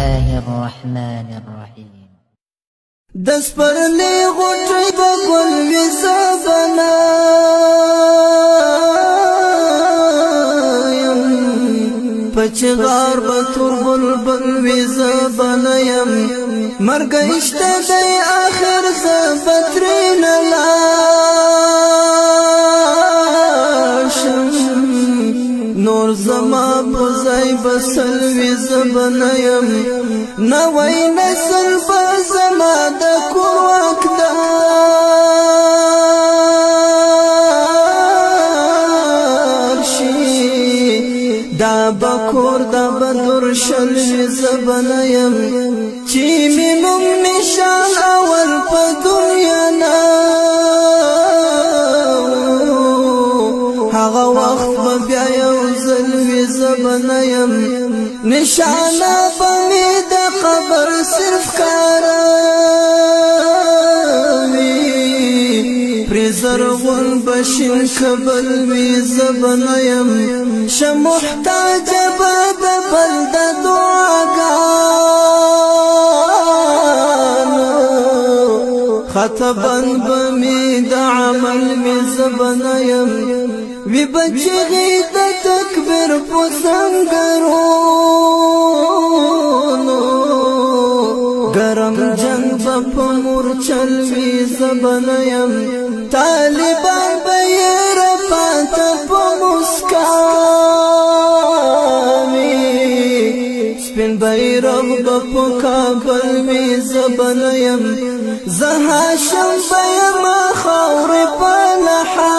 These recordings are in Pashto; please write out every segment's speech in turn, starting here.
الله الرحمن الرحيم. دس پر لی غټي بګل وسبنا پچغار بتور بلبل وسبنا يم مرګ اشته د اخر زفترین لاشم نور زما بزای بسل وسبنا يم نوای نسل بزما د کور واکدار شي دا بکور دا بدر شل زبنا يم چې مینم نشان اول په دنیا نا هغه وخت بیا یو ځل زبنا يم نشانه بني د قبر صرف کاروي پرزرغون بشین کبل وی زبنا يم شمحتاج باب بلد دعاګانو خطبن بمی د عمل می زبنا يم وی بچی د تکبیر په څنګهرونو گرم جنگ په مورچل وی زبنا يم طالبان به رفات په مسکامي سپین بیرغ په کابل وی زبنا يم زها شم بیا خاور په لحد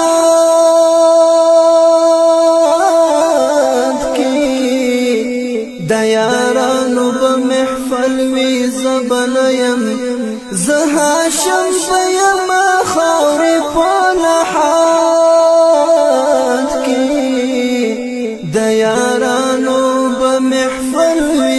کې دیارانو په محفل وی زبنا يم زها شم بیا خاور په لحد کې دیارانو په محفل وی